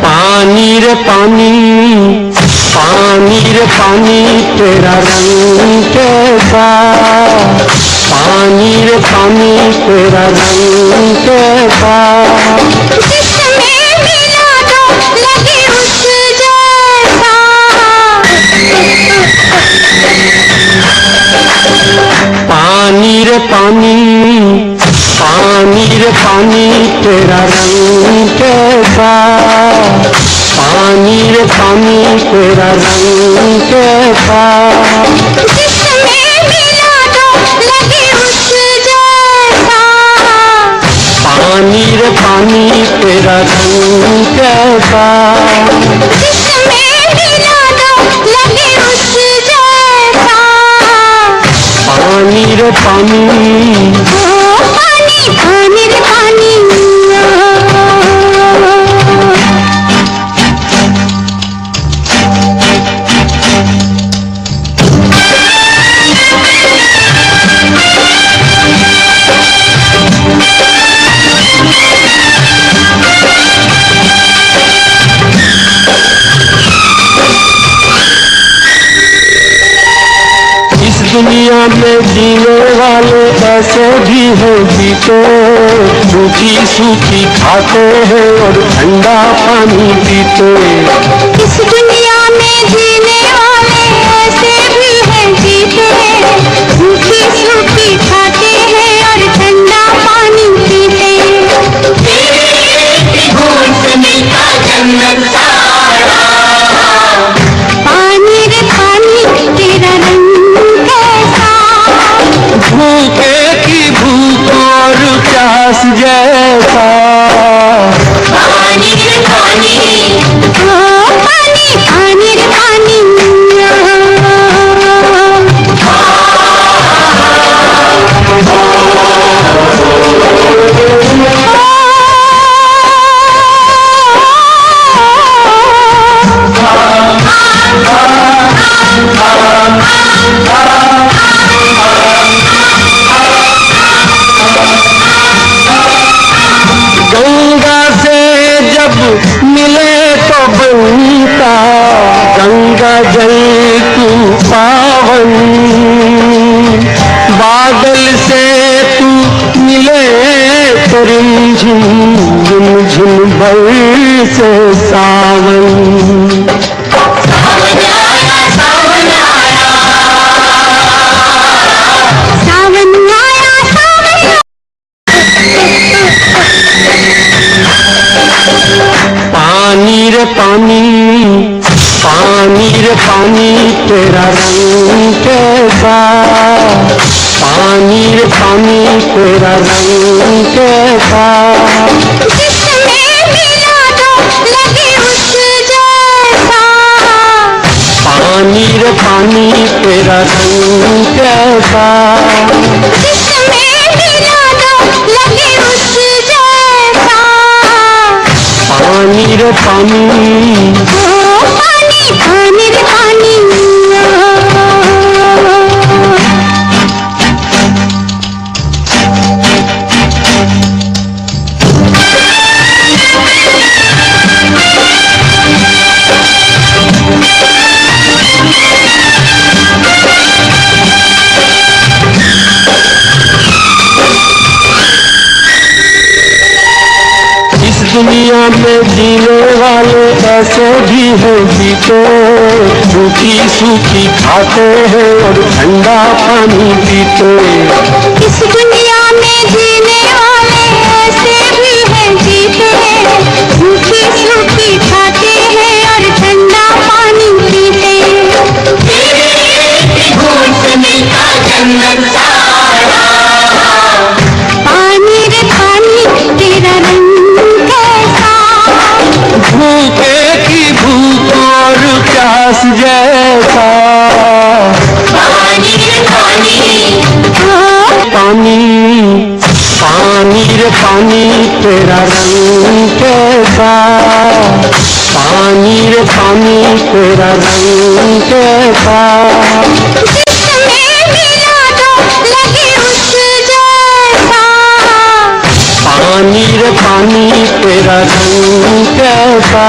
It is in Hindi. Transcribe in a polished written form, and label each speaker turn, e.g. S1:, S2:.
S1: पानी रे पानी, पानी रे पानी तेरा रंग कैसा, पानी रे पानी तेरा रंग कैसा,
S2: जिसमें मिला दो लगे उस जैसा।
S1: पानी रे पानी, पानी रे पानी तेरा रंग कैसा, पानी रे पानी तेरा रंग कैसा,
S2: जिसमें मिला दो लगे उस जैसा।
S1: पानी रे पानी तेरा रंग कैसा,
S2: जिसमें मिला दो लगे उस जैसा।
S1: पानी रे पानी,
S2: पानी पानी रे पानी।
S1: दुनिया में जीने वाले ऐसे भी हैं जीते, सूखी सूखी खाते हैं और ठंडा पानी पीते।
S2: इस दुनिया में जीने वाले ऐसे भी हैं जीते, सूखी सूखी खाते हैं और ठंडा पानी पीते। तेरी बूंद से मिलता जन्नत सारा। पानी रे पानी तेरा रंग
S1: भूखे की भूख और प्यास जैसा,
S2: पानी रे पानी, पानी पानी रे पानी।
S1: गंगा से जब मिले तो बनता गंगा जल तू पावन, बादल से तू मिले तो रिमझिम झिम बरसे सावन।
S2: सावन आया सावन आया, सावन आया सावन आया।
S1: पानी रे पानी, पानी रे पानी तेरा रंग कैसा, पानी रे पानी तेरा रंग कैसा,
S2: जिसमें मिला दो लगे उस जैसा।
S1: पानी रे पानी तेरा रंग कैसा,
S2: जिसमें मिला दो लगे उस जैसा।
S1: पानी रे पानी,
S2: पानी पानी रे पानी।
S1: दुनिया में जीने वाले ऐसे भी हैं जीते, सूखी सूखी खाते हैं और ठंडा पानी पीते।
S2: इस दुनिया में जीने वाले ऐसे भी हैं जीते, सूखी सूखी खाते हैं और ठंडा पानी पीते। तेरी बूंद से मिलता जन्नत सारा। पानी रे पानी तेरा रंग कैसा,
S1: भूखे की भूख और प्यास जैसा,
S2: पानी रे पानी,
S1: पानी पानी रे पानी तेरा रंग कैसा, पानी पानी रे पानी तेरा रंग कैसा,
S2: जिसमें मिला दो लगे उस जैसा।
S1: पानी रे पानी तेरा रंग कैसा।